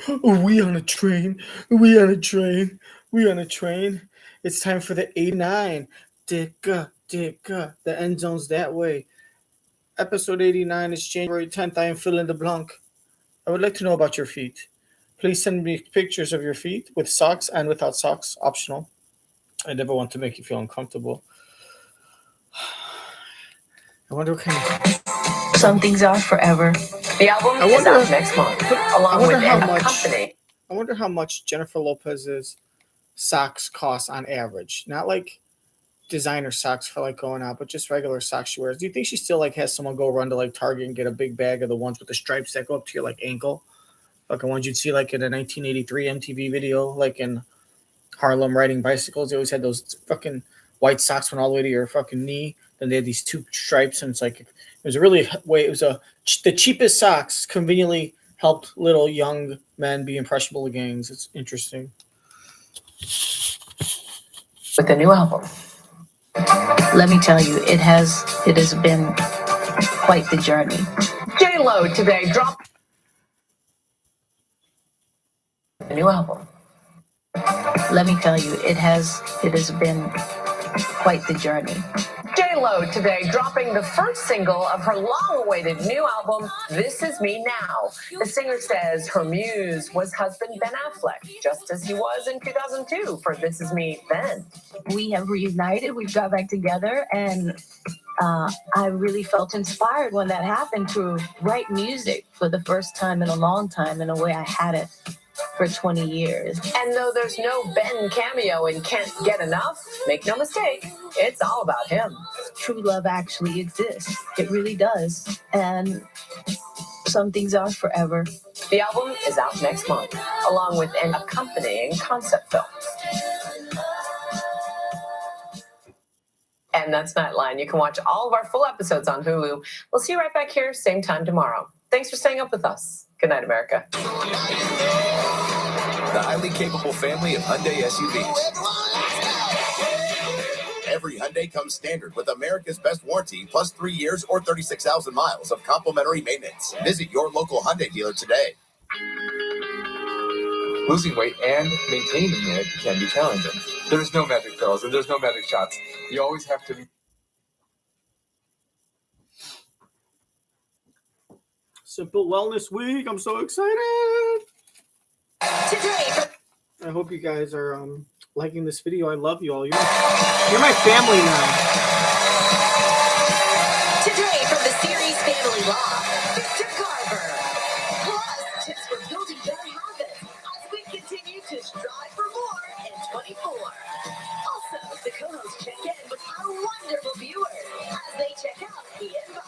We on a train. We on a train. We on a train. It's time for the 89. Dicka, dicka. The end zone's that way. Episode 89 is January 10th. I am Phil in the Blanc. I would like to know about your feet. Please send me pictures of your feet with socks and without socks, optional. I never want to make you feel uncomfortable. I wonder what kind of. Some things are forever. The album is out next month, along with an company. I wonder how much Jennifer Lopez's socks cost on average. Not like designer socks for like going out, but just regular socks she wears. Do you think she still like has someone go run to like Target and get a big bag of the ones with the stripes that go up to your like ankle? Like the ones you'd see like in a 1983 MTV video, like in Harlem riding bicycles. They always had those fucking white socks went all the way to your fucking knee. Then they had these two stripes, and it's like it was a really way. It was the cheapest socks. Conveniently helped little young men be impressionable to gangs. It's interesting. With the new album, Let me tell you, it has been quite the journey. J.Lo today dropped the new album. Let me tell you, it has been quite the journey. J.Lo today dropping the first single of her long-awaited new album, This Is Me Now. The singer says her muse was husband Ben Affleck, just as he was in 2002 for This Is Me Then. We have reunited, we've got back together, and I really felt inspired when that happened to write music for the first time in a long time in a way I hadn't for 20 years. And though there's no Ben cameo in Can't Get Enough, make no mistake, it's all about him. True love actually exists. It really does. And some things are forever. The album is out next month, along with an accompanying concept film. And that's Nightline. You can watch all of our full episodes on Hulu. We'll see you right back here, same time tomorrow. Thanks for staying up with us. Good night, America. The highly capable family of Hyundai SUVs. Every Hyundai comes standard with America's best warranty, plus 3 years or 36,000 miles of complimentary maintenance. Visit your local Hyundai dealer today. Losing weight and maintaining it can be challenging. There's no magic pills and there's no magic shots. You always have to... Simple Wellness Week. I'm so excited. Today, I hope you guys are liking this video. I love you all. You're my family now. Today from the series Family Law, Mr. Garber. Plus, tips for building better habits as we continue to strive for more in 24. Also, the co-hosts check in with our wonderful viewers as they check out the inbox.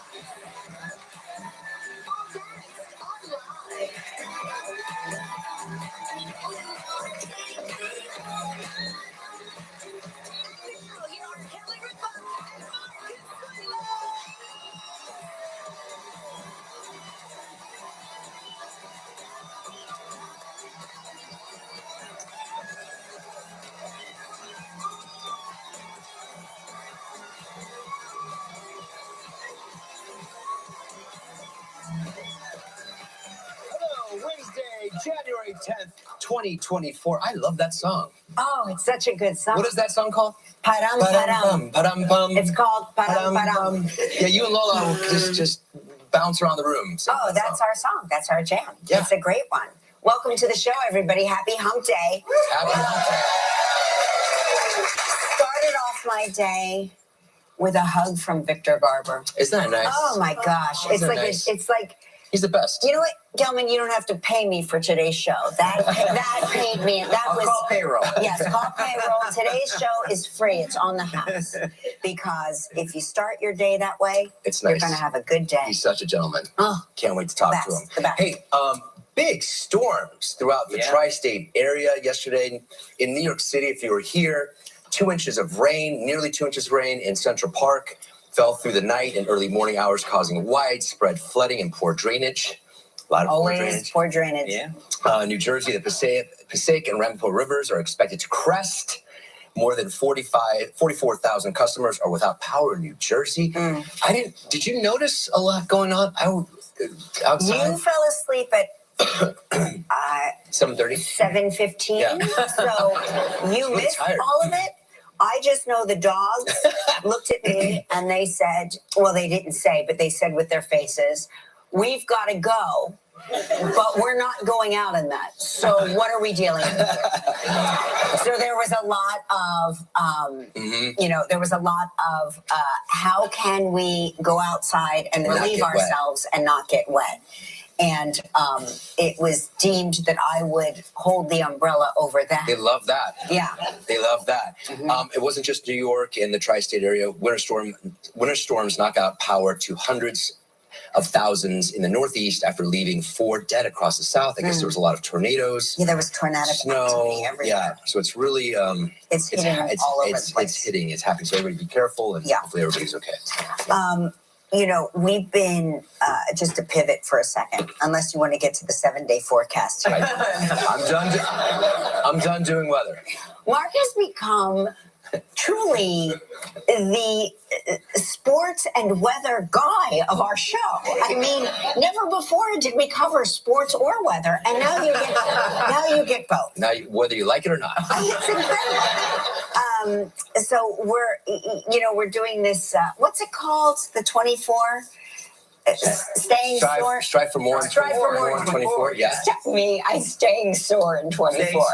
All next, online. Wednesday, January 10th, 2024. I love that song. Oh, it's such a good song. What is that song called? Param Param. Param Pam. It's called Param Param. Yeah, you and Lola just bounce around the room. Oh, that's our song. That's our jam. Yeah. It's a great one. Welcome to the show, everybody. Happy Hump Day. Happy Hump Day. Started off my day with a hug from Victor Garber. Isn't that nice? Oh my gosh. Isn't that nice? It's like He's the best. You know what, Gelman, you don't have to pay me for today's show. That paid me. I'll call payroll. Yes, call payroll. Today's show is free. It's on the house. Because if you start your day that way, it's you're nice. going to have a good day. He's such a gentleman. Oh, can't wait to talk to him. The best. Hey, big storms throughout the tri-state area yesterday in New York City. If you were here, 2 inches of rain, nearly 2 inches of rain in Central Park, fell through the night and early morning hours, causing widespread flooding and poor drainage. A lot of poor drainage. Yeah. New Jersey, the Passaic and Ramapo rivers are expected to crest. More than 44,000 customers are without power in New Jersey. Did you notice a lot going on outside? You fell asleep at 7:30. 7:15. Yeah. So you really missed tired. all of it. I just know the dogs looked at me and they said, well, they didn't say, but they said with their faces, we've got to go, but we're not going out in that. So what are we dealing with here? So there was a lot of, there was a lot of how can we go outside and relieve ourselves and not get wet? And it was deemed that I would hold the umbrella over that. They love that. Yeah. They love that. It wasn't just New York and the tri-state area. Winter storms knock out power to hundreds of thousands in the Northeast after leaving 4 dead across the South. I guess there was a lot of tornadoes. Yeah, there was tornadic snow everywhere. Yeah, so it's really it's hitting all over the place. It's happening. So everybody be careful, and hopefully everybody's okay. We've been, just to pivot for a second, unless you want to get to the 7-day forecast. I'm done doing weather. Mark has become truly the sports and weather guy of our show. I mean, never before did we cover sports or weather, and now you get both. Now, whether you like it or not. It's incredible. So we're doing this. What's it called? The 24. Staying sore. Strive for more. Strive for more. 24. Yeah. I'm staying sore in 24.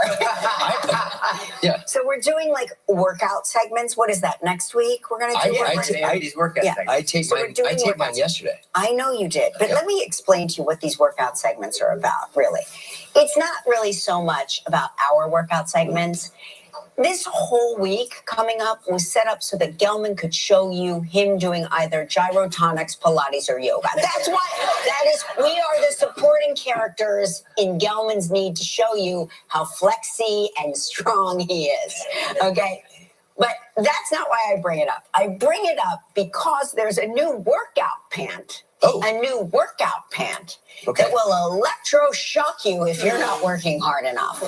Yeah. So we're doing like workout segments. What is that? Next week we're gonna do. I these workout segments. I taped mine yesterday. I know you did, but let me explain to you what these workout segments are about. Really, it's not really so much about our workout segments. This whole week coming up was set up so that Gelman could show you him doing either gyrotonics, Pilates, or yoga. That's why we are the supporting characters in Gelman's need to show you how flexy and strong he is. Okay? But that's not why I bring it up. I bring it up because there's a new workout pant. A new workout pant that will electroshock you if you're not working hard enough.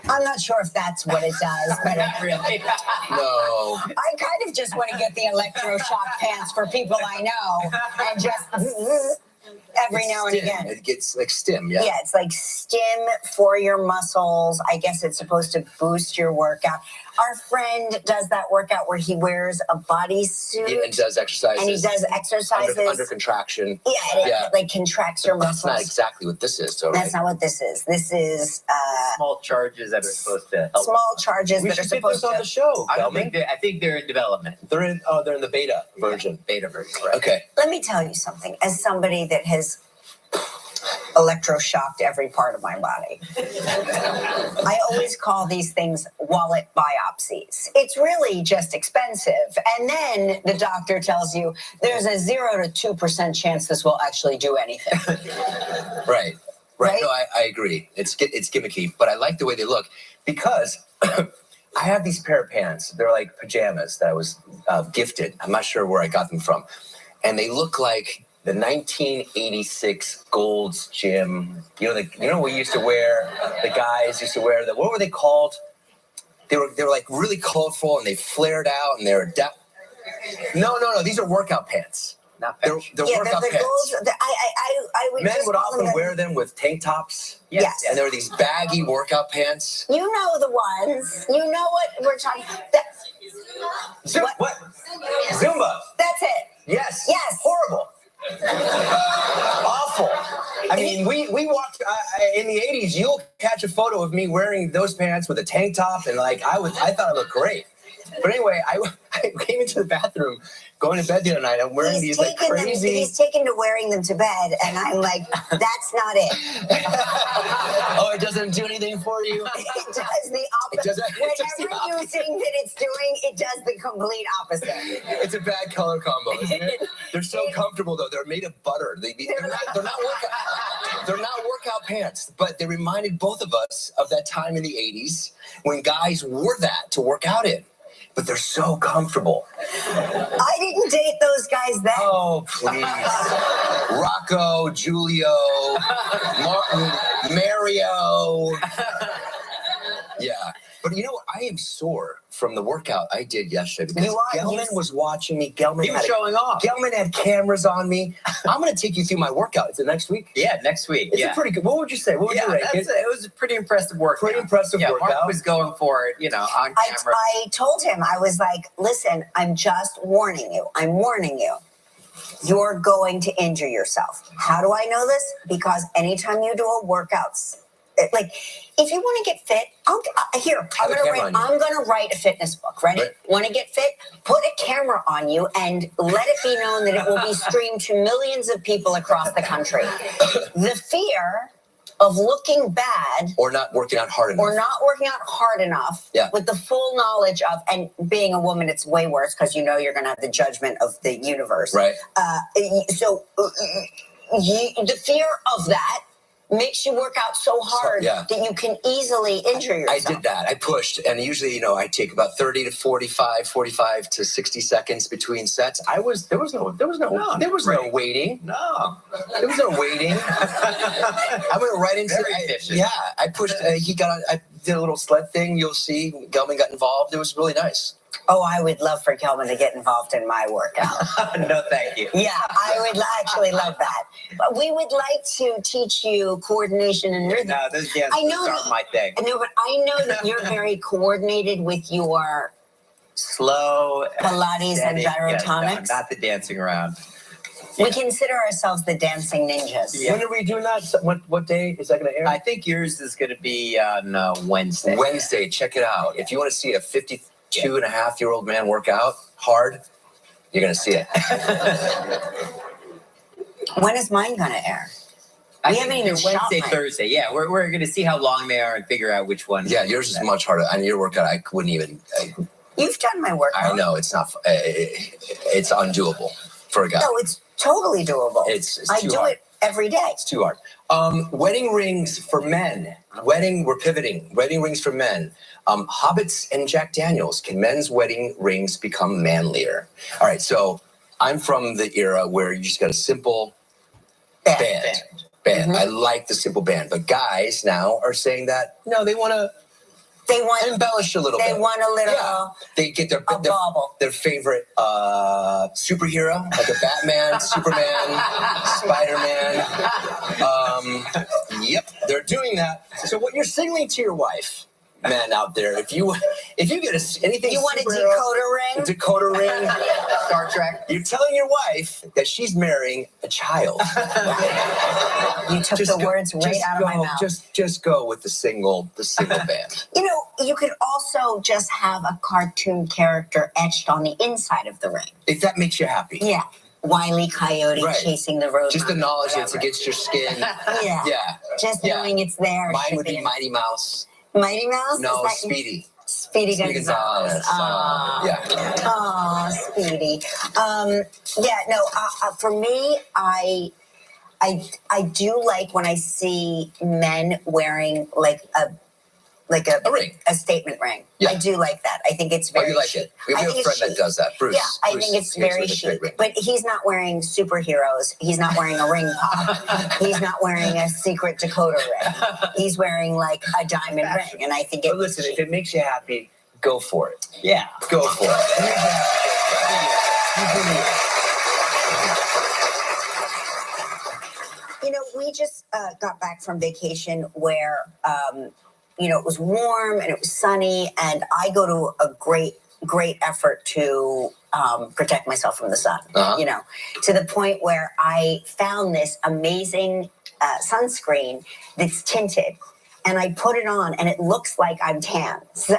I'm not sure if that's what it does, but it really. No. I kind of just want to get the electroshock pants for people I know and just every now and again. It gets like stim, yeah. Yeah, it's like stim for your muscles. I guess it's supposed to boost your workout. Our friend does that workout where he wears a bodysuit. And does exercises. And he does exercises. Under contraction. Yeah, it like contracts your muscles. That's not exactly what this is, though, right? That's not what this is. This is small charges that are supposed to help. Small charges that are supposed to. On the show. I think they're in development. They're in the beta version. Beta version. Right. Okay. Let me tell you something. As somebody that has electroshocked every part of my body, I always call these things wallet biopsies. It's really just expensive. And then the doctor tells you there's a 0 to 2% chance this will actually do anything. Right. No, I agree. It's gimmicky, but I like the way they look because I have these pair of pants. They're like pajamas that I was gifted. I'm not sure where I got them from. And they look like the 1986 Gold's Gym. You know we used to wear. The guys used to wear the. What were they called? They were like really colorful and they flared out and they were No. These are workout pants. They're workout pants. Goals, I would Men just would call often them wear them with tank tops. Yes. And there were these baggy workout pants. You know the ones. You know what we're talking. What? Zumba. That's it. Yes. Yes. Horrible. Awful. I mean, we walked in the 80s. You'll catch a photo of me wearing those pants with a tank top, and like I thought I looked great. But anyway, I came into the bathroom, going to bed the other night. I'm wearing these like crazy. He's taken to wearing them to bed, and I'm like, that's not it. Oh, it doesn't do anything for you. It does the opposite. Whatever you think that it's doing, it does the complete opposite. It's a bad color combo, isn't it? They're so comfortable though. They're made of butter. They're not workout pants, but they reminded both of us of that time in the 80s when guys wore that to work out in. But they're so comfortable. I didn't date those guys then. Oh, please. Rocco, Julio, Martin, Mario. Yeah. But you know what? I am sore from the workout I did yesterday because You are- Gelman was watching me. Gelman He was showing off. Gelman had cameras on me. I'm going to take you through my workout. Is it next week? Yeah, next week. It's a pretty good. What would you say? What would you rate it? It was a pretty impressive workout. Pretty impressive yeah, workout. Mark was going for it, on camera. I told him, I was like, listen, I'm just warning you. I'm warning you. You're going to injure yourself. How do I know this? Because anytime you do a workout, like if you want to get fit, I'm gonna write a fitness book. Ready? Right. Want to get fit? Put a camera on you and let it be known that it will be streamed to millions of people across the country. The fear of looking bad Or not working out hard enough. Yeah. With the full knowledge of, and being a woman, it's way worse because you're going to have the judgment of the universe. Right. The fear of that makes you work out so hard that you can easily injure yourself. I did that. I pushed, and usually, I take about 30 to 45 to 60 seconds between sets. There was no waiting. No. There was no waiting. I went right into I pushed. I did a little sled thing. You'll see. Gelman got involved. It was really nice. Oh, I would love for Kelvin to get involved in my workout. No, thank you. Yeah, I would actually love that. But we would like to teach you coordination and rhythm. No, those dances aren't my thing. No, but I know that you're very coordinated with your slow Pilates and gyrotonics. No, not the dancing around. We consider ourselves the dancing ninjas. Yeah. When are we doing that? What day is that going to air? I think yours is going to be on Wednesday. Wednesday. Check it out. If you want to see a 52-and-a-half-year-old man work out hard, you're going to see it. When is mine going to air? I We think haven't even Wednesday, shot mine. Thursday. Yeah, we're going to see how long they are and figure out which one. Yeah, yours is much harder. On your workout, I wouldn't even. You've done my workout. I know it's not. It's undoable for a guy. No, it's totally doable. It's I too do hard. it every day. It's too hard. Wedding rings for men. We're pivoting. Wedding rings for men. Hobbits and Jack Daniels. Can men's wedding rings become manlier? All right, so I'm from the era where you just got a simple band. Mm-hmm. I like the simple band, but guys now are saying that no, they want to embellish a little bit. They want a little. Yeah. They get their bauble. Their favorite superhero, like a Batman, Superman, Spider-Man. Yep, they're doing that. So what you're signaling to your wife, men out there, if you get anything, You want a decoder ring, Star Trek. you're telling your wife that she's marrying a child. You took the words right out of my mouth. Just go with the single band. You could also just have a cartoon character etched on the inside of the ring. If that makes you happy. Yeah. Wile E. Coyote chasing the road. Just the knowledge that it's against your skin. Yeah. Just knowing it's there. Mine would be Mighty Mouse. Mighty Mouse? No, Is that Speedy. Speedy Gonzalez. Yeah. Speedy. For me, I do like when I see men wearing like a ring, a statement ring. Yeah. I do like that. I think it's very. You like it? We have a friend that does that, Bruce. Yeah, I Bruce think it's skates very with a chic. big ring. But he's not wearing superheroes. He's not wearing a ring pop. He's not wearing a secret decoder ring. He's wearing like a diamond ring, and I think it. But listen, if it makes you happy, go for it. Yeah, go for it. We just got back from vacation where, it was warm and it was sunny, and I go to a great effort to protect myself from the sun, to the point where I found this amazing sunscreen that's tinted. And I put it on, and it looks like I'm tan. So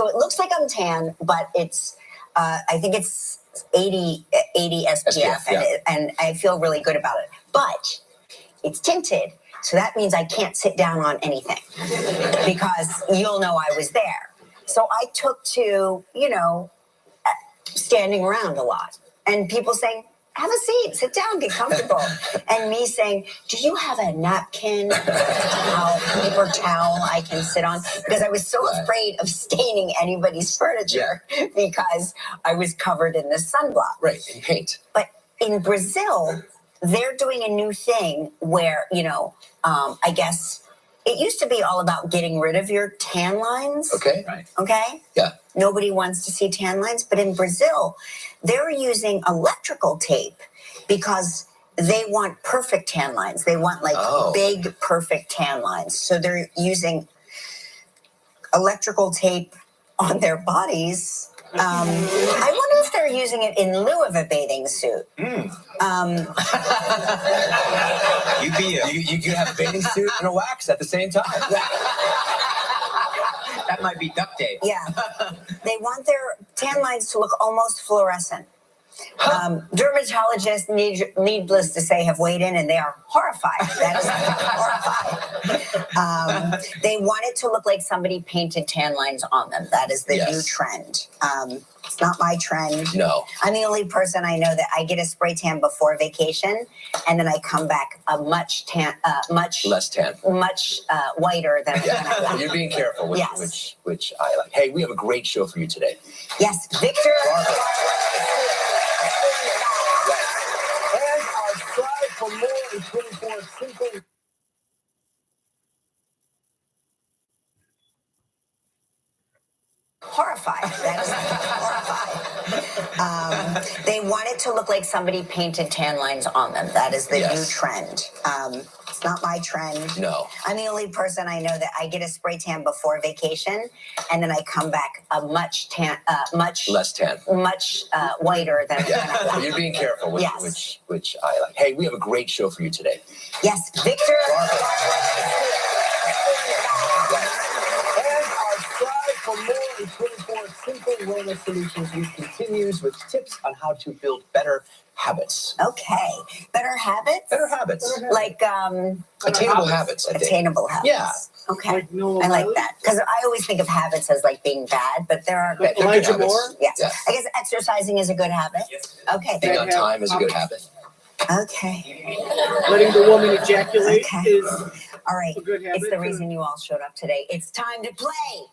it looks like I'm tan, but it's, I think it's 80 SPF, and I feel really good about it. But it's tinted, so that means I can't sit down on anything because you'll know I was there. So I took to, standing around a lot, and people saying, have a seat, sit down, get comfortable. And me saying, do you have a napkin, paper towel I can sit on? Because I was so afraid of staining anybody's furniture because I was covered in the sunblock. Right, in paint. But in Brazil, they're doing a new thing where, I guess it used to be all about getting rid of your tan lines. Okay. Right. Okay. Yeah. Nobody wants to see tan lines, but in Brazil, they're using electrical tape because they want perfect tan lines. They want like big, perfect tan lines. So they're using electrical tape on their bodies. I wonder if they're using it in lieu of a bathing suit. You could have a bathing suit and a wax at the same time. That might be duct tape. Yeah. They want their tan lines to look almost fluorescent. Dermatologists, needless to say, have weighed in and they are horrified. That is horrified. They want it to look like somebody painted tan lines on them. That is the new trend. It's not my trend. No. I'm the only person I know that I get a spray tan before vacation, and then I come back a much less tan, much whiter than. Yeah. You're being careful, which I like. Hey, we have a great show for you today. Yes, Victor. Garber. And our strive for more in 24 simple. Horrified. That is horrified. They want it to look like somebody painted tan lines on them. That is the new trend. It's not my trend. No. I'm the only person I know that I get a spray tan before vacation, and then I come back a much less tan, much whiter than. Yeah. You're being careful, which I like. Hey, we have a great show for you today. Yes, Victor. Garber. For more in 24 simple wellness solutions, we continues with tips on how to build better habits. Okay, better habits. Better habits. Like attainable habits. I think. Attainable habits. Yeah. Okay. Like no I like that because I always think of habits as like being bad, but there are good Elijah habits. Moore? Yes. I guess exercising is a good habit. Yes. Okay. Being on time is a good habit. Okay. Letting the woman ejaculate is all right. a good habit. It's the reason you all showed up today. It's time to play.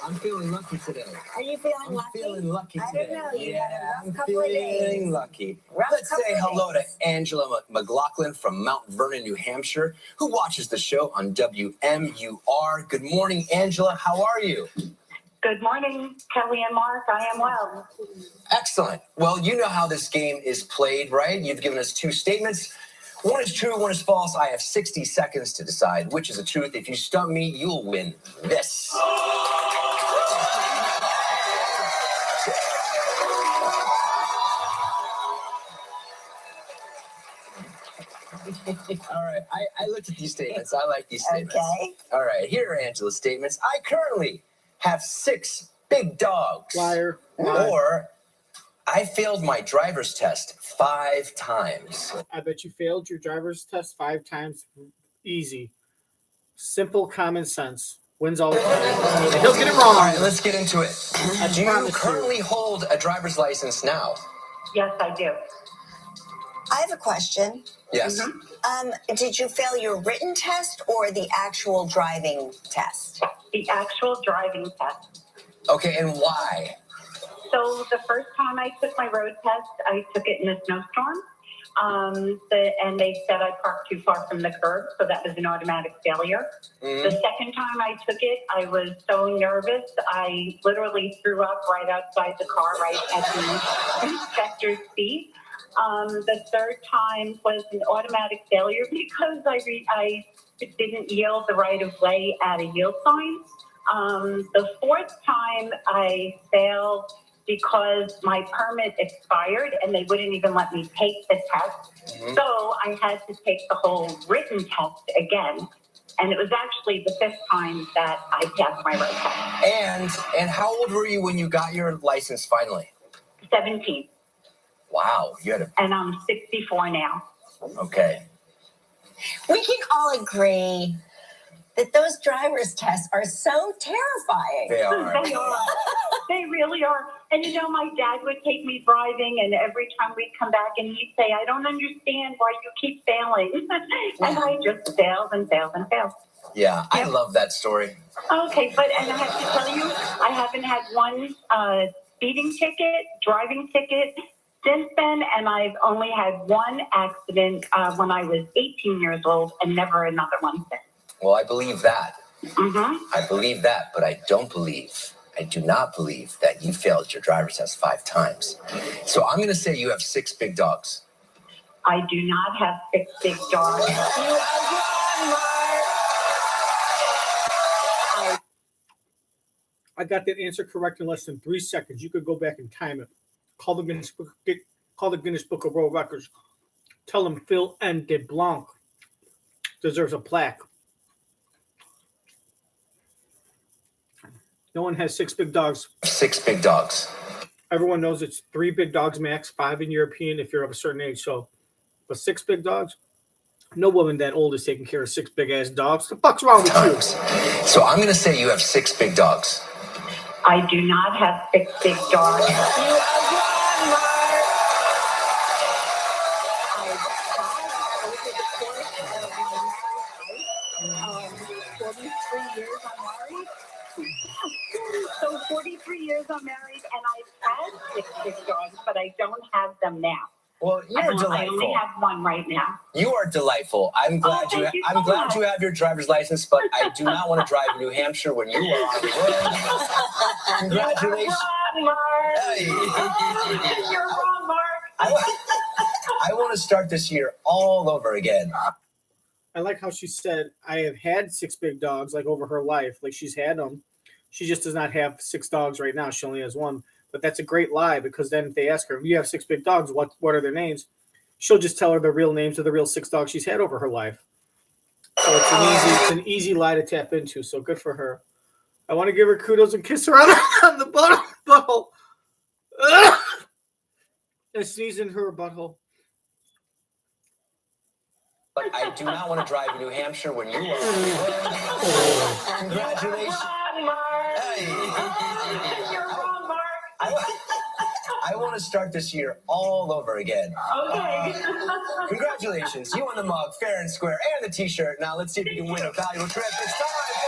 I'm feeling lucky today. Are you feeling lucky? Feeling lucky I today. don't know. You had a rough I'm couple of days. feeling lucky. Rough Let's couple say of hello days. to Angela McLaughlin from Mount Vernon, New Hampshire, who watches the show on WMUR. Good morning, Angela. How are you? Good morning, Kelly and Mark. I am well. Excellent. Well, you know how this game is played, right? You've given us two statements. One is true, one is false. I have 60 seconds to decide which is the truth. If you stump me, you'll win this. All right. I looked at these statements. I like these statements. Okay. All right. Here are Angela's statements. I currently have 6 big dogs. Liar. Or I failed my driver's test 5 times. I bet you failed your driver's test 5 times. Easy. Simple common sense. Wins all the time. He'll get it wrong. All right, let's get into it. Do you promise currently hold a driver's license now? Yes, I do. I have a question. Yes. Did you fail your written test or the actual driving test? The actual driving test. Okay, and why? So the first time I took my road test, I took it in a snowstorm. And they said I parked too far from the curb, so that was an automatic failure. The second time I took it, I was so nervous, I literally threw up right outside the car, right at the inspector's seat. The third time was an automatic failure because I didn't yield the right of way at a yield sign. The fourth time I failed because my permit expired and they wouldn't even let me take the test. So I had to take the whole written test again. And it was actually the 5th time that I passed my road test. And how old were you when you got your license finally? 17. Wow, you had a... And I'm 64 now. Okay. We can all agree that those driver's tests are so terrifying. They are. They are. They really are. And you know, my dad would take me driving, and every time we'd come back, and he'd say, "I don't understand why you keep failing." And I just failed and failed and failed. Yeah, I love that story. Okay, and I have to tell you, I haven't had one speeding ticket, driving ticket since then, and I've only had one accident when I was 18 years old and never another one since. Well, I believe that. Mm-hmm. I believe that, but I do not believe that you failed your driver's test 5 times. So I'm going to say you have 6 big dogs. I do not have 6 big dogs. I got that answer correct in less than 3 seconds. You could go back and time it. Call the Guinness Book of World Records. Tell them Phil N. DeBlanc deserves a plaque. No one has 6 big dogs. 6 big dogs. Everyone knows it's 3 big dogs max, 5 in European if you're of a certain age. So, but 6 big dogs? No woman that old is taking care of 6 big ass dogs. The fuck's wrong with you? So I'm going to say you have 6 big dogs. I do not have 6 big dogs. So 43 years I'm married, and I've had 6 big dogs, but I don't have them now. Well, you're delightful. I only have one right now. You are delightful. I'm glad you have your driver's license, but I do not want to drive in New Hampshire when you are on the road. Congratulations. You're wrong, Mark. You're wrong, Mark. I want to start this year all over again. I like how she said, I have had 6 big dogs, like over her life. Like she's had them. She just does not have 6 dogs right now. She only has 1. But that's a great lie, because then if they ask her, if you have 6 big dogs, what are their names? She'll just tell her the real names of the real 6 dogs she's had over her life. So it's an easy lie to tap into. So good for her. I want to give her kudos and kiss her on the butthole. And sneeze in her butthole. But I do not want to drive in New Hampshire when you are. Congratulations. You're wrong, Mark. I want to start this year all over again. Okay. Congratulations. You won the mug, fair and square, and the t-shirt. Now let's see if you can win a valuable trip. It's time for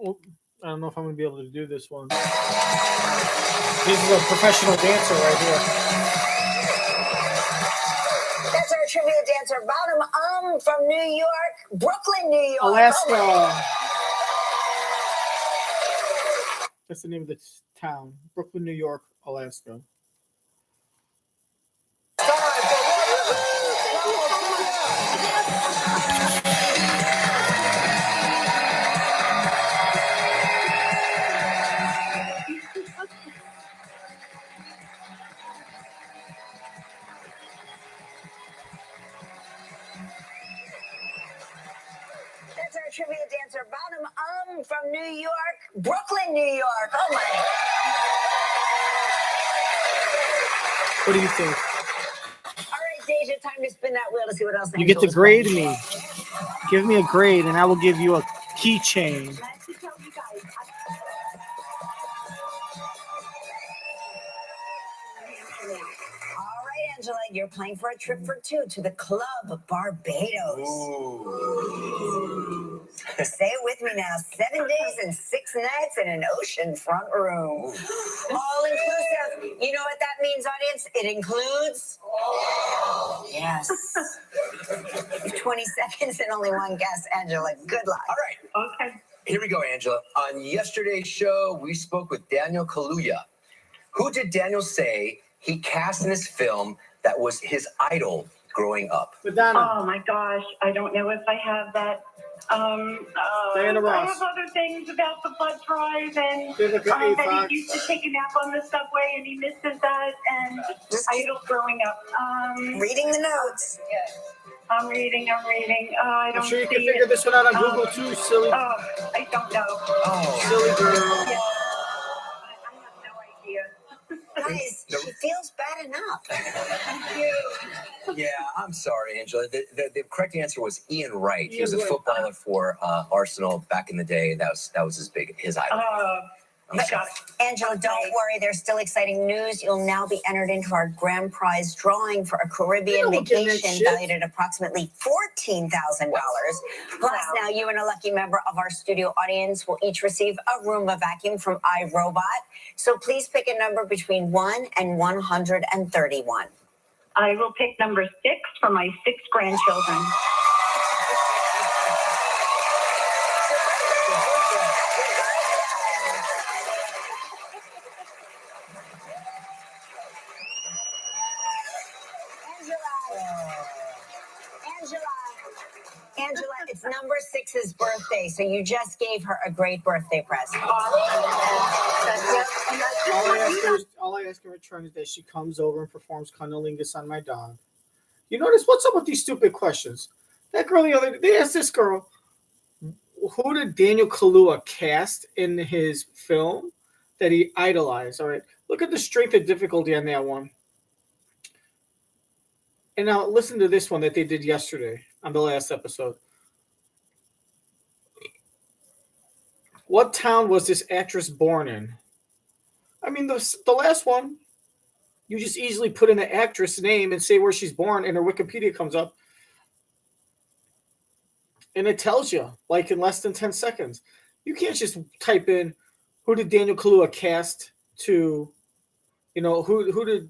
Well, I don't know if I'm going to be able to do this one. This is a professional dancer right here. That's our trivia dancer, Bottom from New York, Brooklyn, New York. Alaska. That's the name of the town. Brooklyn, New York, Alaska. That's our trivia dancer, Bottom from New York, Brooklyn, New York. Oh my. What do you think? All right, Deja, time to spin that wheel to see what else. You get to grade me. Give me a grade, and I will give you a keychain. All right, Angela, you're playing for a trip for 2 to the Club Barbados. Ooh. Say it with me now. 7 days and 6 nights in an oceanfront room. All inclusive. You know what that means, audience? It includes... Yes. 20 seconds and only one guess, Angela. Good luck. All right. Okay. Here we go, Angela. On yesterday's show, we spoke with Daniel Kaluuya. Who did Daniel say he cast in his film that was his idol growing up? Madonna. Oh my gosh, I don't know if I have that. Diana Ross. I have other things about the blood drive and Vivica A. that Fox. he used to take a nap on the subway and he misses that and idol growing up. Reading the notes. I'm reading. I don't I'm sure you see can figure it. this one out on Google too, silly. I don't know. Oh, Silly girl. Yeah. I have no idea. Guys, she feels bad enough. Thank you. Yeah, I'm sorry, Angela. The correct answer was Ian Wright. He was a Ian Wright. footballer for Arsenal back in the day. That was his idol. Got it. Angela, don't worry. There's still exciting news. You'll now be entered into our grand prize drawing for a Caribbean vacation valued at approximately $14,000. Plus, now you and a lucky member of our studio audience will each receive a Roomba vacuum from iRobot. So please pick a number between 1 and 131. I will pick number 6 for my 6 grandchildren. Angela, it's number 6's birthday, so you just gave her a great birthday present. All I ask in return is that she comes over and performs cunnilingus on my dog. You notice what's up with these stupid questions? That girl the other day, they asked this girl, who did Daniel Kaluuya cast in his film that he idolized? All right, look at the strength of difficulty on that one. And now listen to this one that they did yesterday on the last episode. What town was this actress born in? I mean, the last one, you just easily put in the actress name and say where she's born, and her Wikipedia comes up. And it tells you, like, in less than 10 seconds. You can't just type in, who did Daniel Kaluuya cast to, who did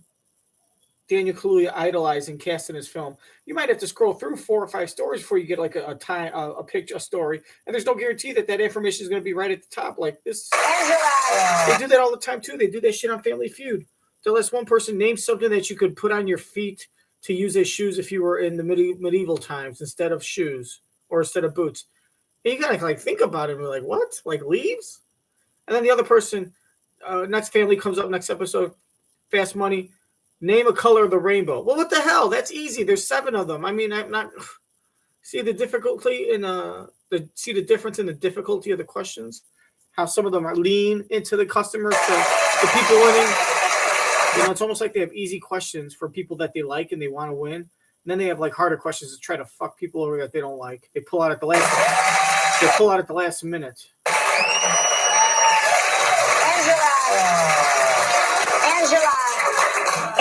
Daniel Kaluuya idolize and cast in his film? You might have to scroll through 4 or 5 stories before you get like a picture, a story, and there's no guarantee that information is going to be right at the top. Like this, they do that all the time too. They do that shit on Family Feud. They'll ask one person name something that you could put on your feet to use as shoes if you were in the medieval times instead of shoes or instead of boots. And you gotta like think about it and be like, what? Like leaves? And then the other person, next family comes up next episode, Fast Money. Name a color of the rainbow. Well, what the hell? That's easy. There's 7 of them. I mean, I'm not see the difficulty in see the difference in the difficulty of the questions. How some of them are lean into the customers, the people winning. It's almost like they have easy questions for people that they like and they want to win. And then they have like harder questions to try to fuck people over that they don't like. They pull out at the last minute.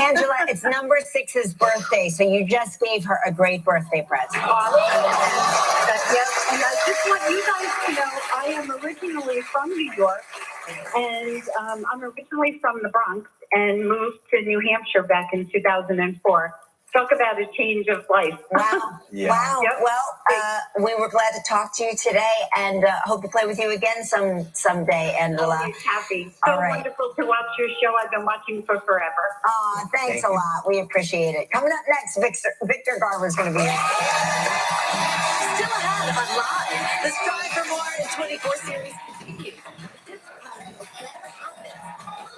Angela, it's number 6's birthday, so you just gave her a great birthday present. Yes, and I just want you guys to know I am originally from New York, and I'm originally from the Bronx and moved to New Hampshire back in 2004. Talk about a change of life. Wow. Yeah. Wow. Yep. Well, we were glad to talk to you today and hope to play with you again someday, Angela. Always happy. So wonderful to watch your show. I've been watching for forever. Thanks a lot. We appreciate it. Coming up next, Victor Garber is going to be here. Still ahead on Live. The Strive for More in 24 series continues.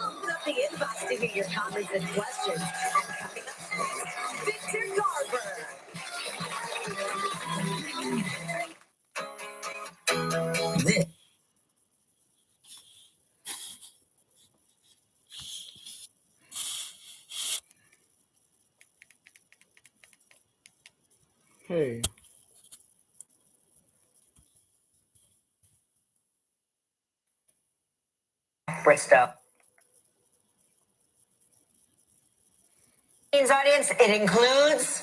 Open up the inbox to hear your comments and questions. Victor Garber. Hey. Bristow. Audience, it includes...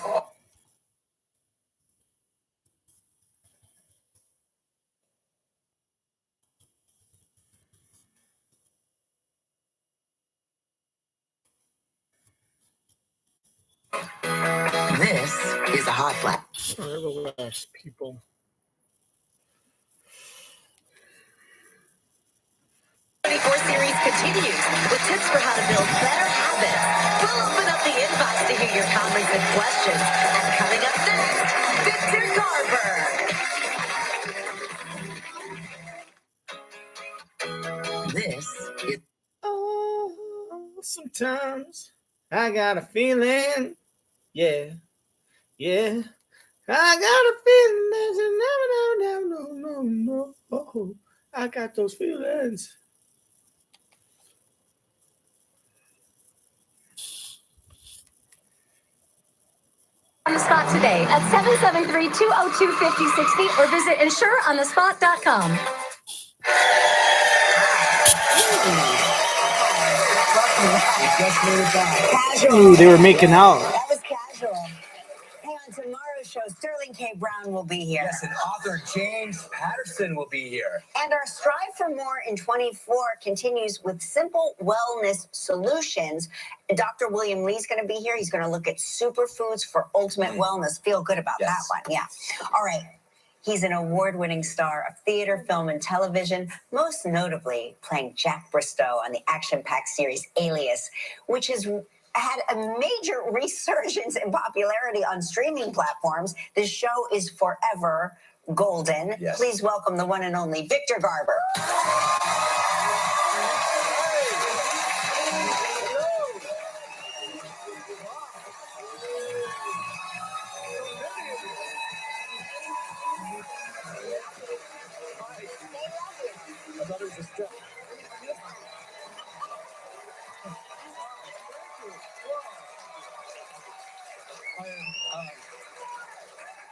This is a hot flat. Relax, people. Series continues with tips for how to build better habits. We'll open up the inbox to hear your comments and questions. And coming up next, Victor Garber. This is... Oh, sometimes I got a feeling. Yeah. I got a feeling there's a no. Oh, I got those feelings. On the spot today at 773-202-5060 or visit insureonthespot.com. Casual. Ooh, they were making out. That was casual. Hey, on tomorrow's show, Sterling K. Brown will be here. Yes, and author James Patterson will be here. And our Strive for More in 24 continues with simple wellness solutions. Dr. William Lee's going to be here. He's going to look at superfoods for ultimate wellness. Feel good about that one. Yeah. All right. He's an award-winning star of theater, film, and television, most notably playing Jack Bristow on the action-packed series Alias, which has had a major resurgence in popularity on streaming platforms. This show is forever golden. Yes. Please welcome the one and only Victor Garber.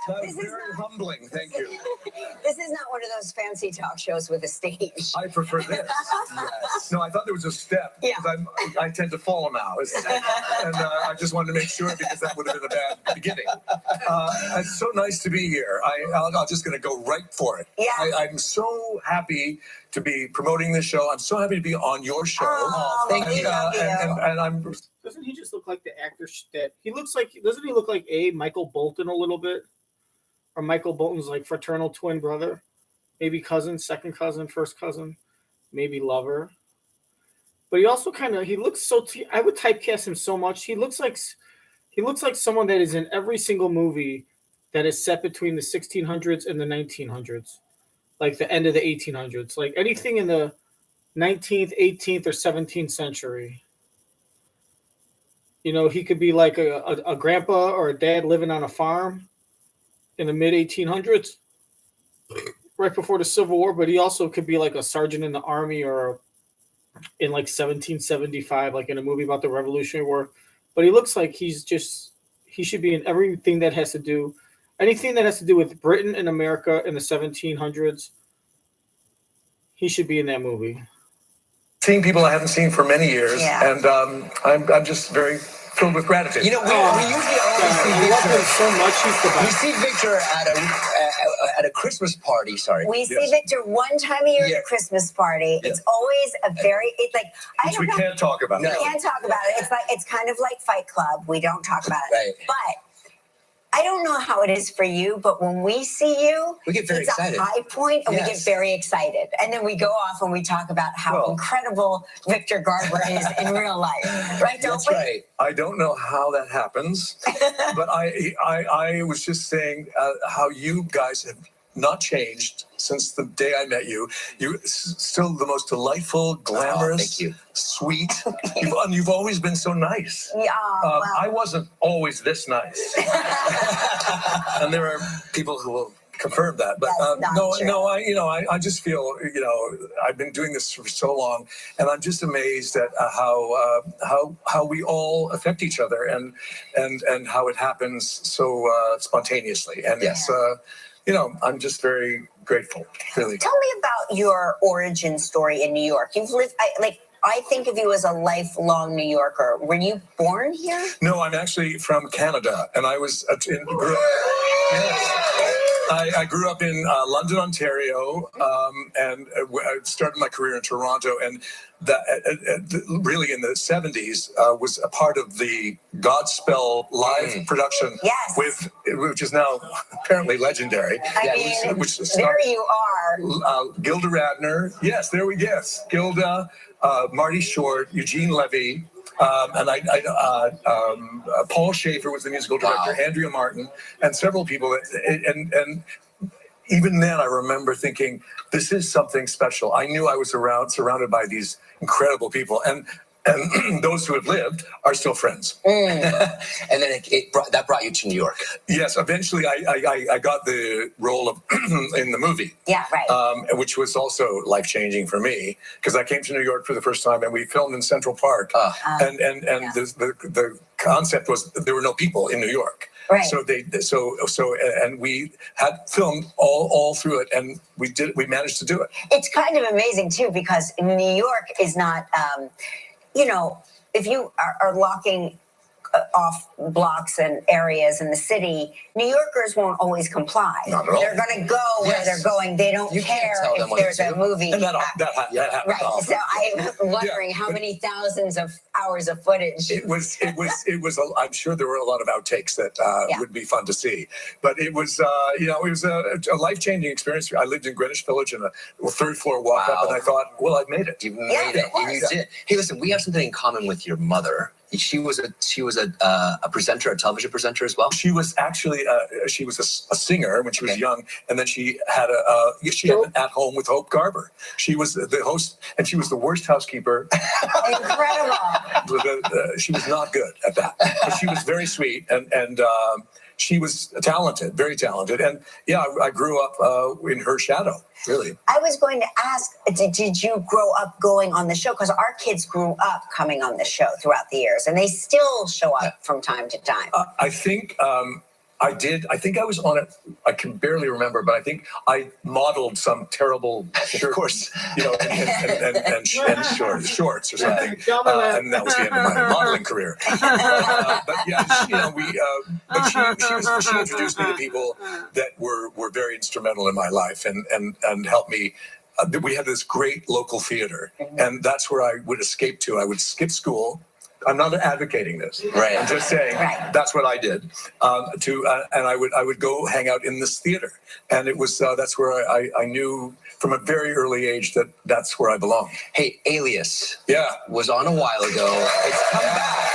That was very humbling. Thank you. This is not one of those fancy talk shows with a stage. I prefer this. Yes. No, I thought there was a step. Yeah. I tend to follow now. And I just wanted to make sure because that would have been a bad beginning. It's so nice to be here. I'm just going to go right for it. Yeah. I'm so happy to be promoting this show. I'm so happy to be on your show. Oh, thank you. And I'm... Doesn't he just look like the actor that he looks like? Doesn't he look like Michael Bolton a little bit? Or Michael Bolton's like fraternal twin brother, maybe cousin, second cousin, first cousin, maybe lover. But he also he looks so. I would typecast him so much. He looks like someone that is in every single movie that is set between the 1600s and the 1900s, like the end of the 1800s, like anything in the 19th, 18th, or 17th century. You know, he could be like a grandpa or a dad living on a farm in the mid 1800s, right before the Civil War, but he also could be like a sergeant in the army or in like 1775, like in a movie about the Revolutionary War. But he looks like he should be in anything that has to do with Britain and America in the 1700s. He should be in that movie. Seeing people I haven't seen for many years, and I'm just very filled with gratitude. You know, we usually always see Victor so much. He's the We best. see Victor at a Christmas party. Sorry. We see Victor one time a year at a Christmas party. Yeah. It's always a very, I Which don't we know. can't talk about. We can't talk about it. It's kind of like Fight Club. We don't talk about it. Right. But I don't know how it is for you, but when we see you, We get very it's excited. a high point, and we get Yes. very excited. And then we go off and we talk about how incredible Victor Garber is in real life. Right, don't That's we? right. I don't know how that happens, but I was just saying how you guys have not changed since the day I met you. You're still the most delightful, glamorous, thank you. sweet. You've always been so nice. Yeah, well, I wasn't always this nice, and there are people who will confirm that. But That's not true. I just feel I've been doing this for so long, and I'm just amazed at how we all affect each other and how it happens so spontaneously. And it's I'm just very grateful, really. Tell me about your origin story in New York. You've lived, I think of you as a lifelong New Yorker. Were you born here? No, I'm actually from Canada, and I was I grew up in London, Ontario, and I started my career in Toronto, and that really in the 70s was a part of the Godspell live production, which is now apparently legendary. There you are. Gilda Radner, Gilda, Marty Short, Eugene Levy. Paul Schaefer was the musical director, Andrea Martin, and several people. And even then, I remember thinking, this is something special. I knew I was surrounded by these incredible people. And those who have lived are still friends. And then that brought you to New York. Yes, eventually I got the role of in the movie. Yeah, right. Which was also life-changing for me because I came to New York for the first time and we filmed in Central Park. And the concept was there were no people in New York. Right. And we had filmed all through it, and we managed to do it. It's kind of amazing too, because New York is not, if you are locking off blocks and areas in the city, New Yorkers won't always comply. Not at all. They're going to go where they're going. They don't care if there's a movie. And that happened. Right. So I'm wondering how many thousands of hours of footage. It was. I'm sure there were a lot of outtakes that would be fun to see. But it was, it was a life-changing experience. I lived in Greenwich Village in a third floor walk up, and I thought, well, I've made it. You made it. And you did. Hey, listen, we have something in common with your mother. She was a presenter, a television presenter as well. She was actually she was a singer when she was young, and then she had an At Home with Hope Garber. She was the host, and she was the worst housekeeper. Incredible. She was not good at that, but she was very sweet, and she was talented, very talented, and I grew up in her shadow. Really? I was going to ask, did you grow up going on the show? Because our kids grew up coming on the show throughout the years, and they still show up from time to time. I think I did. I think I was on it. I can barely remember, but I think I modeled some terrible shirt, of course, and shorts or something. And that was the end of my modeling career. She introduced me to people that were very instrumental in my life and helped me. We had this great local theater, and that's where I would escape to. I would skip school. I'm not advocating this. Right. I'm just saying that's what I did. And I would go hang out in this theater, and it was that's where I knew from a very early age that's where I belong. Hey, Alias. Yeah. Was on a while ago. It's come back.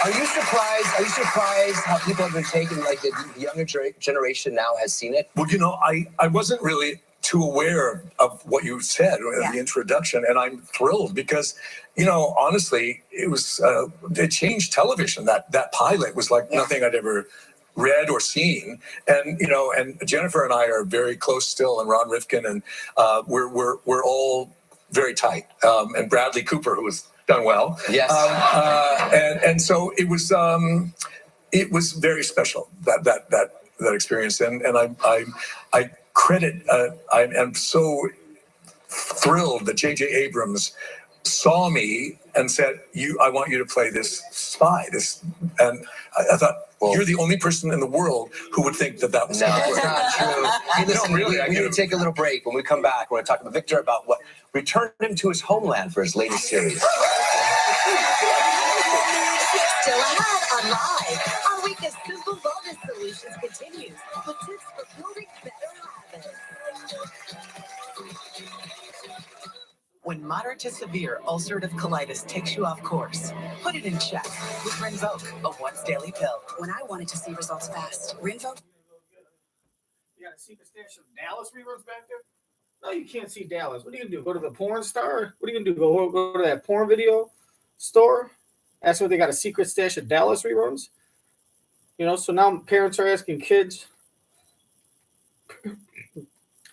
Are you surprised how people have been taking, like the younger generation now has seen it? Well, I wasn't really too aware of what you said in the introduction, and I'm thrilled because, honestly, it changed television. That pilot was like nothing I'd ever read or seen, and and Jennifer and I are very close still, and Ron Rifkin, and we're all very tight, and Bradley Cooper, who was done well. Yes. And so it was very special that experience, and I credit. I am so thrilled that J.J. Abrams saw me and said, I want you to play this spy. And I thought, you're the only person in the world who would think that was No, it's not true. Hey, listen, really, we need to take a little break. When we come back, we're going to talk to Victor about what returned him to his homeland for his latest series. Still ahead on Live. Our week of simple wellness solutions continues with tips for building better habits. When moderate to severe ulcerative colitis takes you off course, put it in check with Rinvoq, a once-daily pill. When I wanted to see results fast, Rinvoq. You got a secret stash of Dallas reruns back there? No, you can't see Dallas. What are you going to do? Go to the porn star? What are you going to do? Go to that porn video store? That's where they got a secret stash of Dallas reruns? So now parents are asking kids.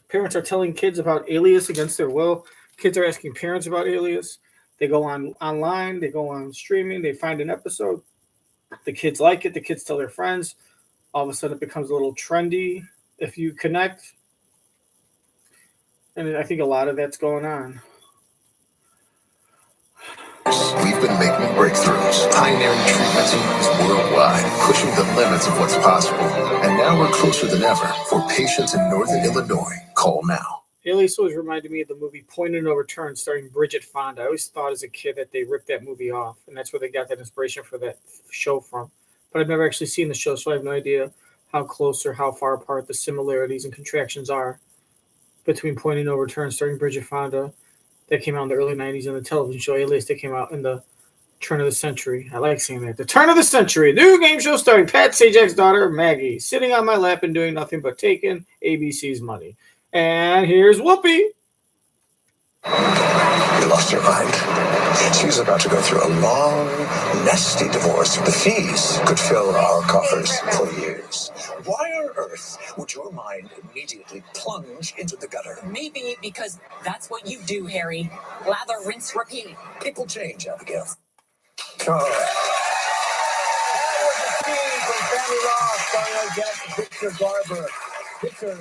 Parents are telling kids about Alias against their will. Kids are asking parents about Alias. They go online. They go on streaming. They find an episode. The kids like it. The kids tell their friends. All of a sudden, it becomes a little trendy if you connect. And I think a lot of that's going on. We've been making breakthroughs, pioneering treatments worldwide, pushing the limits of what's possible. And now we're closer than ever for patients in Northern Illinois. Call now. Alias always reminded me of the movie Point of No Return starring Bridget Fonda. I always thought as a kid that they ripped that movie off, and that's where they got that inspiration for that show from. But I've never actually seen the show, so I have no idea how close or how far apart the similarities and contractions are between Point of No Return starring Bridget Fonda that came out in the early 90s and the television show Alias that came out in the turn of the century. I like saying that. The turn of the century. New game show starring Pat Sajak's daughter, Maggie, sitting on my lap and doing nothing but taking ABC's money. And here's Whoopi. You lost your mind. She was about to go through a long, nasty divorce. The fees could fill our coffers for years. Why on earth would your mind immediately plunge into the gutter? Maybe because that's what you do, Harry. Lather, rinse, repeat. People change, Abigail. Family Law starring our guest, Victor Garber. Victor,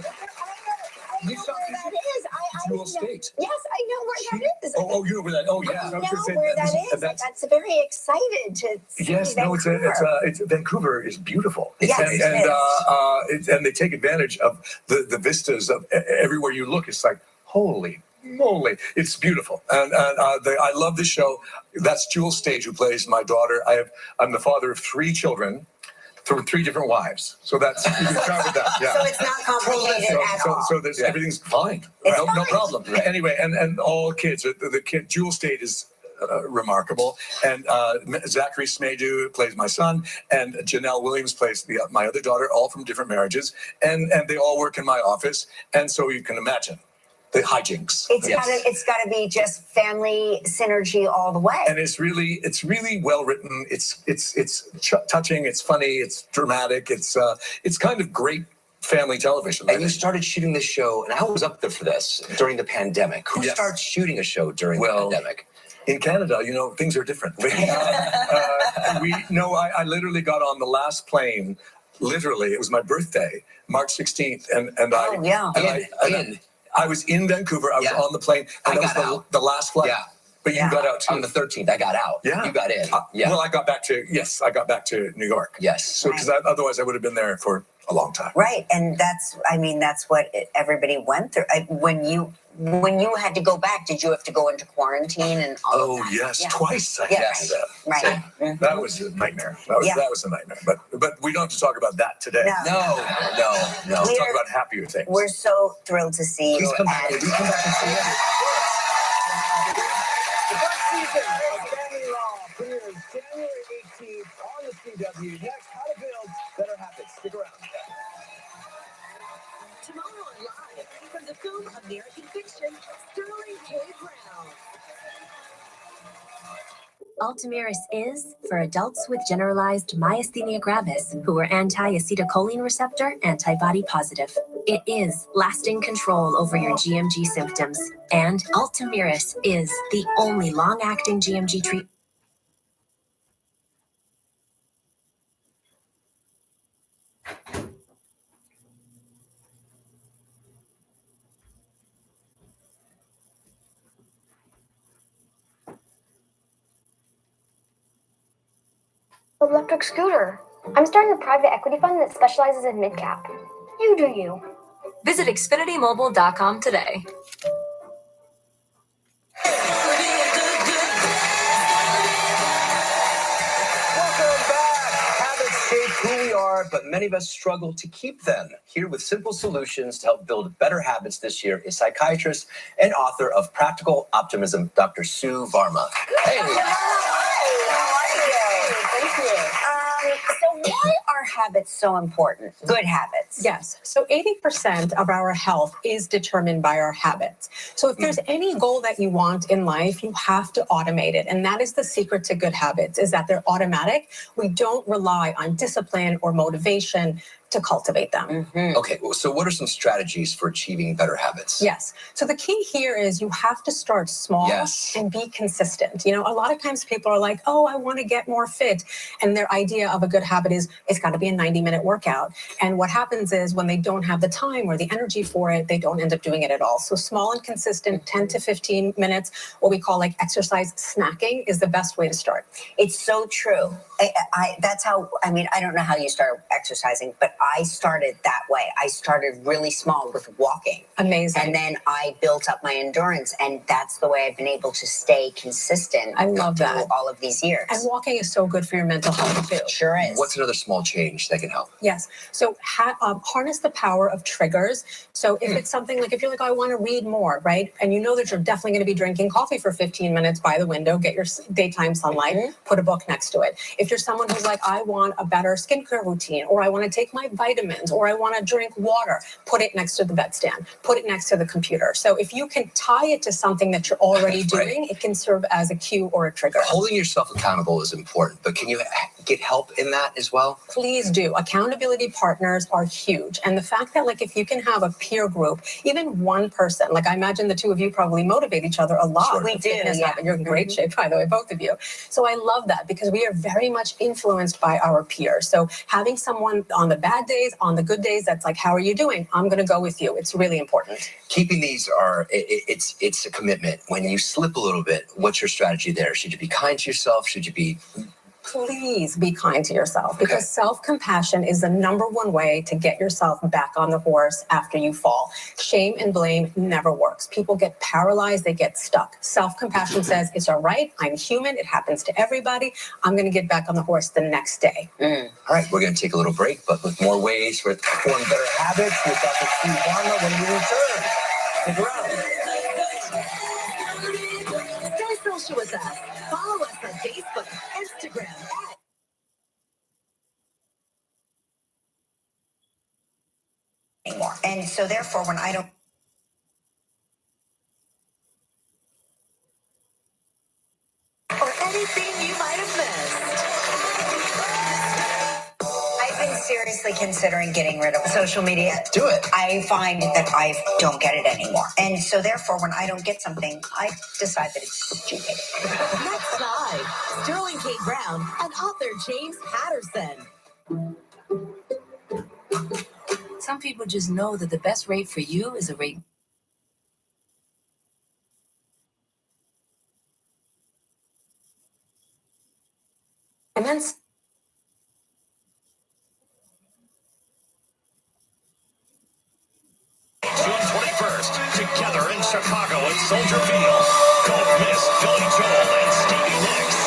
I know where that is. I Jewel know. State. Yes, I know where that is. Oh, you know where that? Oh, yeah. I know where that is. That's very excited to see Yes, no, it's Vancouver is beautiful. Yes, and they take advantage of the vistas of everywhere you look. It's like, holy moly, it's beautiful, and I love this show. That's Jewel State, who plays my daughter. I'm the father of 3 children. Through 3 different wives, so that's you can start with that. Yeah. So it's not complicated at all. So there's everything's fine. No problem. Anyway, and all kids. The kid Jewel State is remarkable, and Zachary Smedu plays my son, and Janelle Williams plays my other daughter. All from different marriages, and they all work in my office, and so you can imagine the hijinks. It's got to be just family synergy all the way. And it's really well written. It's touching. It's funny. It's dramatic. It's kind of great family television. And you started shooting this show, and I was up there for this during the pandemic. Who starts shooting a show during the pandemic? In Canada, things are different. I literally got on the last plane. Literally, it was my birthday, March 16th, I was in Vancouver. I was on the plane, and that was the last flight. Yeah. But you got out too. On the 13th, I got out. Yeah. You got in. Well, I got back to New York. Yes. So, because otherwise I would have been there for a long time. Right. And that's what everybody went through. When you had to go back, did you have to go into quarantine and all of that? Yes, twice. Yes. Right. That was a nightmare. That was a nightmare. But we don't have to talk about that today. No. Let's talk about happier things. We're so thrilled to see you. Please come back. Please come back and see you. The first season of Family Law premieres January 18th on the CW. Next, how to build better habits. Stick around. Tomorrow live from the film American Fiction, Sterling K. Brown. Ultomiris is for adults with generalized myasthenia gravis who are anti-acetylcholine receptor antibody positive. It is lasting control over your GMG symptoms, and Ultomiris is the only long-acting GMG treatment. Electric scooter. I'm starting a private equity fund that specializes in mid-cap. You do you. Visit xfinitymobile.com today. Welcome back. Habits shape who we are, but many of us struggle to keep them. Here with simple solutions to help build better habits this year is psychiatrist and author of Practical Optimism, Dr. Sue Varma. Hey. So why are habits so important? Good habits. Yes. So 80% of our health is determined by our habits. So if there's any goal that you want in life, you have to automate it. And that is the secret to good habits, is that they're automatic. We don't rely on discipline or motivation to cultivate them. Okay, well, so what are some strategies for achieving better habits? Yes. So the key here is you have to start small and be consistent. A lot of times people are like, oh, I want to get more fit. And their idea of a good habit is it's got to be a 90-minute workout. And what happens is when they don't have the time or the energy for it, they don't end up doing it at all. So small and consistent, 10 to 15 minutes, what we call like exercise snacking, is the best way to start. It's so true. I don't know how you start exercising, but I started that way. I started really small with walking. Amazing. And then I built up my endurance, and that's the way I've been able to stay consistent. I love that. All of these years. And walking is so good for your mental health too. Sure is. What's another small change that can help? Yes. So harness the power of triggers. So if it's something like, if you're like, oh, I want to read more, right? And you know that you're definitely going to be drinking coffee for 15 minutes by the window, get your daytime sunlight, put a book next to it. If you're someone who's like, I want a better skincare routine, or I want to take my vitamins, or I want to drink water, put it next to the bedstand, put it next to the computer. So if you can tie it to something that you're already doing, it can serve as a cue or a trigger. Holding yourself accountable is important, but can you get help in that as well? Please do. Accountability partners are huge. And the fact that, like, if you can have a peer group, even one person, like, I imagine the two of you probably motivate each other a lot. Sure. We do, yeah. You're in great shape, by the way, both of you. So I love that because we are very much influenced by our peers. So having someone on the bad days, on the good days, that's like, how are you doing? I'm going to go with you. It's really important. Keeping these it's a commitment. When you slip a little bit, what's your strategy there? Should you be kind to yourself? Should you be... Please be kind to yourself because self-compassion is the number one way to get yourself back on the horse after you fall. Shame and blame never works. People get paralyzed. They get stuck. Self-compassion says, it's all right. I'm human. It happens to everybody. I'm going to get back on the horse the next day. All right, we're going to take a little break, but with more ways to form better habits with Dr. Feud Varma when we return. Stick around. Stay social with us. Follow us on Facebook, Instagram, anymore. And so therefore, when I don't... or anything you might have missed. I've been seriously considering getting rid of social media. Do it. I find that I don't get it anymore. And so therefore, when I don't get something, I decide that it's stupid. Next live, Sterling K. Brown and author James Patterson. Some people just know that the best rate for you is a rate. And then June 21st, together in Chicago at Soldier Field. Don't miss Billy Joel and Stevie Nicks.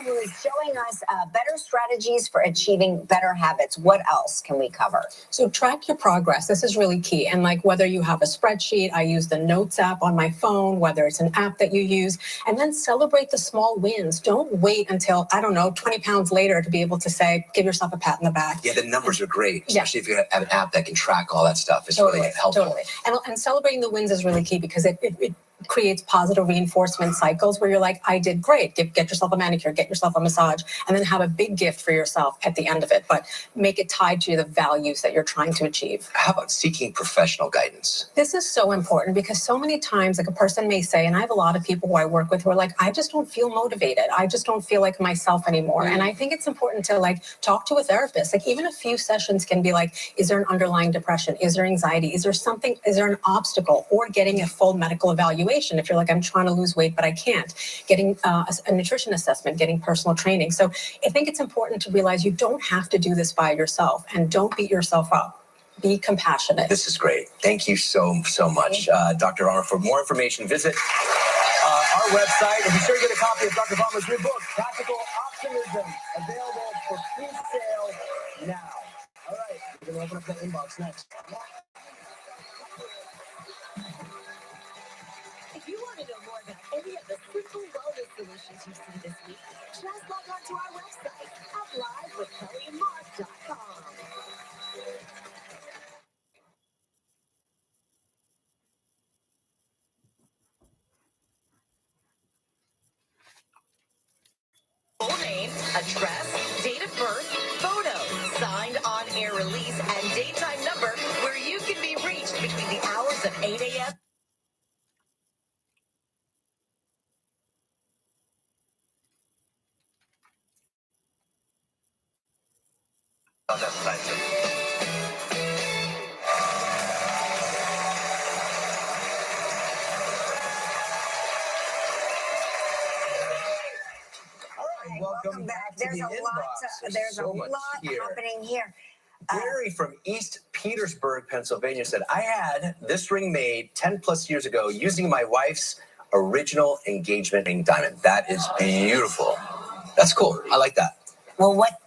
Who is showing us better strategies for achieving better habits. What else can we cover? So track your progress. This is really key. And like whether you have a spreadsheet, I use the Notes app on my phone, whether it's an app that you use, and then celebrate the small wins. Don't wait until, 20 pounds later to be able to say, give yourself a pat in the back. Yeah, the numbers are great, especially if you have an app that can track all that stuff. It's really helpful. Totally. And celebrating the wins is really key because it creates positive reinforcement cycles where you're like, I did great. Get yourself a manicure, get yourself a massage, and then have a big gift for yourself at the end of it. But make it tied to the values that you're trying to achieve. How about seeking professional guidance? This is so important because so many times, like a person may say, and I have a lot of people who I work with who are like, I just don't feel motivated. I just don't feel like myself anymore. And I think it's important to like talk to a therapist. Like even a few sessions can be like, is there an underlying depression? Is there anxiety? Is there something? Is there an obstacle? Or getting a full medical evaluation. If you're like, I'm trying to lose weight, but I can't. Getting a nutrition assessment, getting personal training. So I think it's important to realize you don't have to do this by yourself and don't beat yourself up. Be compassionate. This is great. Thank you so much, Dr. Varma. For more information, visit our website and be sure to get a copy of Dr. Varma's new book, Practical Optimism, available for pre-sale now. All right, we're going to open up the inbox next. If you want to know more about any of the simple wellness solutions you see this week, just log on to our website at livewithkellyandmark.com. Full name, address, date of birth, photo, signed on-air release, and daytime number where you can be reached between the hours of 8 a.m. On that side, Welcome back. There's a lot happening here. Gary from East Petersburg, Pennsylvania said, I had this ring made 10 plus years ago using my wife's original engagement ring diamond. That is beautiful. That's cool. I like that. Well, what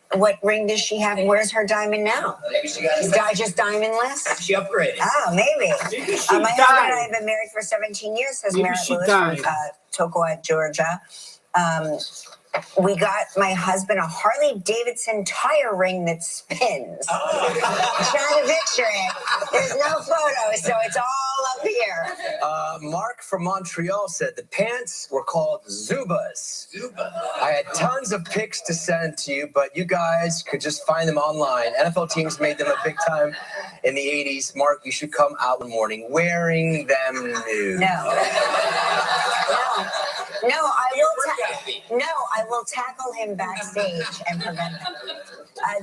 ring does she have? Where's her diamond now? Maybe she got just diamondless? She upgraded. Oh, maybe. My husband and I have been married for 17 years, says Merritt Lewis from Tocoa, Georgia. We got my husband a Harley Davidson tire ring that spins. Trying to picture it. There's no photo, so it's all up here. Mark from Montreal said the pants were called Zubas. I had tons of pics to send to you, but you guys could just find them online. NFL teams made them a big time in the 80s. Mark, you should come out in the morning wearing them nude. No, I will tackle him backstage and prevent him.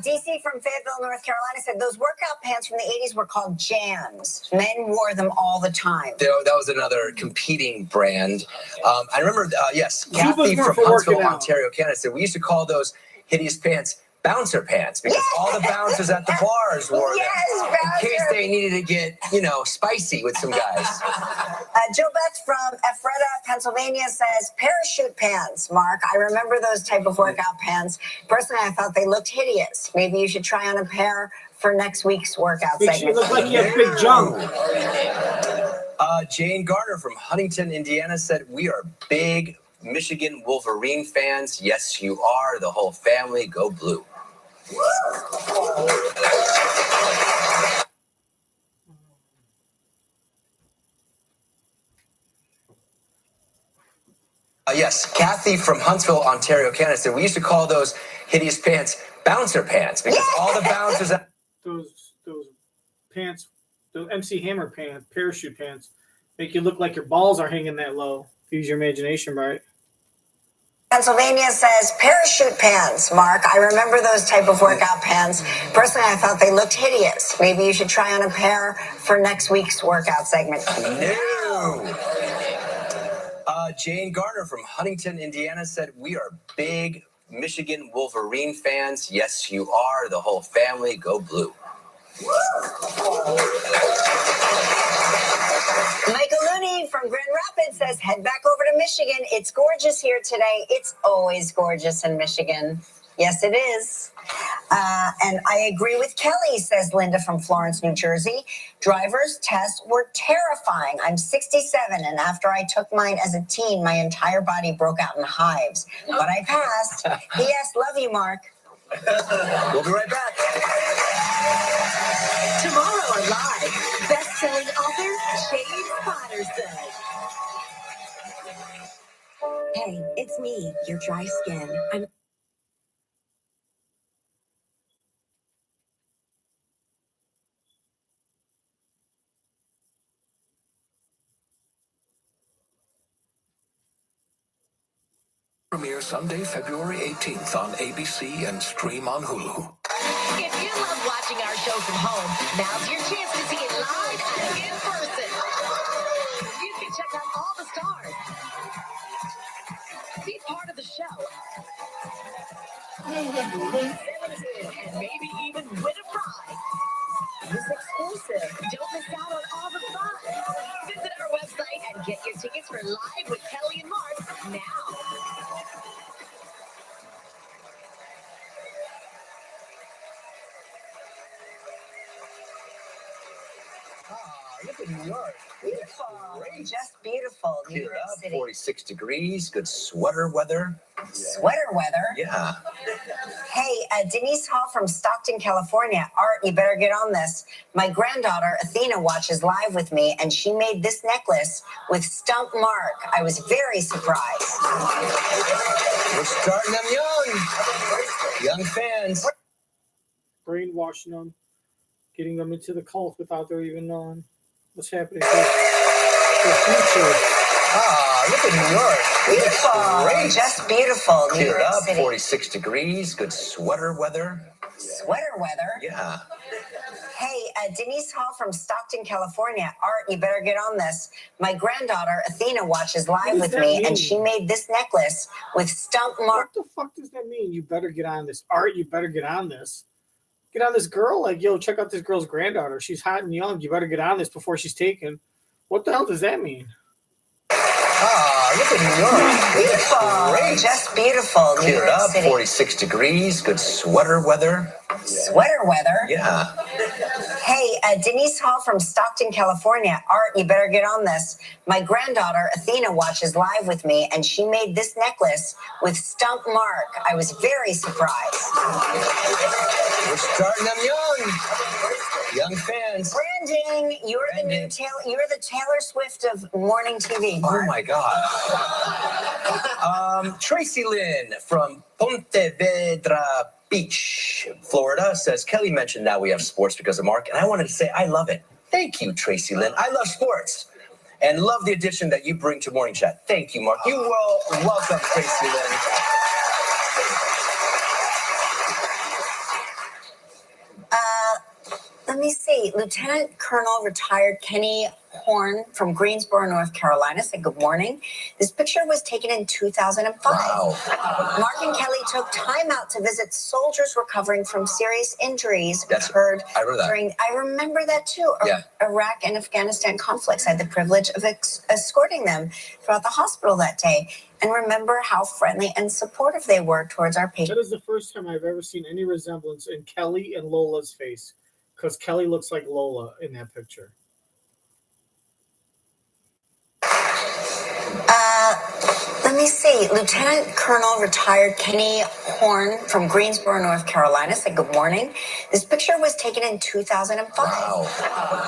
DC from Fayetteville, North Carolina said those workout pants from the 80s were called Jams. Men wore them all the time. That was another competing brand. I remember, yes, Kathy from Huntsville, Ontario, Canada said we used to call those hideous pants bouncer pants because all the bouncers at the bars wore them in case they needed to get, spicy with some guys. Joe Beth from Ephrata, Pennsylvania says parachute pants. Mark, I remember those type of workout pants. Personally, I thought they looked hideous. Maybe you should try on a pair for next week's workout segment. You look like you have big junk. Jane Garner from Huntington, Indiana said we are big Michigan Wolverine fans. Yes, you are. The whole family. Go blue. Yes, Kathy from Huntsville, Ontario, Canada said we used to call those hideous pants bouncer pants because all the bouncers those pants, those MC Hammer pants, parachute pants, make you look like your balls are hanging that low. Use your imagination, right? Pennsylvania says parachute pants. Mark, I remember those type of workout pants. Personally, I thought they looked hideous. Maybe you should try on a pair for next week's workout segment. No. Jane Garner from Huntington, Indiana said we are big Michigan Wolverine fans. Yes, you are. The whole family. Go blue. Michael Looney from Grand Rapids says head back over to Michigan. It's gorgeous here today. It's always gorgeous in Michigan. Yes, it is. And I agree with Kelly, says Linda from Florence, New Jersey. Driver's tests were terrifying. I'm 67, and after I took mine as a teen, my entire body broke out in hives. But I passed. P.S. Love you, Mark. We'll be right back. Tomorrow on Live, best-selling author Jade Patterson. Hey, it's me, your dry skin. I'm Premiere Sunday, February 18th on ABC and stream on Hulu. If you love watching our show from home, now's your chance to see it live and in person. You can check out all the stars, be part of the show, and maybe even win a prize. It's exclusive. Don't miss out on all the fun. Visit our website and get your tickets for Live with Kelly and Mark now. Look at New York. Beautiful. Just beautiful. New Cleared York up, City. 46 degrees, good sweater weather. Sweater weather. Yeah. Hey, Denise Hall from Stockton, California. Art, you better get on this. My granddaughter, Athena, watches Live with me, and she made this necklace with Stump Mark. I was very surprised. We're starting them young fans. Brainwashing them, getting them into the cult without their even knowing what's happening. The future. Look at New York. Beautiful. Just beautiful. New Cleared York up, City. 46 degrees, good sweater weather. Sweater weather. Yeah. Hey, Denise Hall from Stockton, California. Art, you better get on this. My granddaughter, Athena, watches Live with me, and she made this necklace with Stump Mark. What the fuck does that mean? You better get on this. Art, you better get on this. Get on this girl. Like, yo, check out this girl's granddaughter. She's hot and young. You better get on this before she's taken. What the hell does that mean? Look at New York. Beautiful. Just beautiful. New Cleared York up, City. 46 degrees, good sweater weather. Sweater weather. Yeah. Hey, Denise Hall from Stockton, California. Art, you better get on this. My granddaughter, Athena, watches live with me, and she made this necklace with Stump Mark. I was very surprised. We're starting them young. Young fans. Branding, you're the Taylor Swift of morning TV, Mark. Oh, my God. Tracy Lynn from Ponte Vedra Beach, Florida, says, Kelly mentioned now we have sports because of Mark, and I wanted to say I love it. Thank you, Tracy Lynn. I love sports and love the addition that you bring to Morning Chat. Thank you, Mark. You will welcome, Tracy Lynn. Let me see. Lieutenant Colonel retired Kenny Horn from Greensboro, North Carolina said good morning. This picture was taken in 2005. Wow. Mark and Kelly took time out to visit soldiers recovering from serious injuries I read that. I remember that too. Yeah. Iraq and Afghanistan conflicts. I had the privilege of escorting them throughout the hospital that day. And remember how friendly and supportive they were towards our patients. That is the first time I've ever seen any resemblance in Kelly and Lola's face, because Kelly looks like Lola in that picture. Let me see. Lieutenant Colonel retired Kenny Horn from Greensboro, North Carolina said good morning. This picture was taken in 2005. Wow.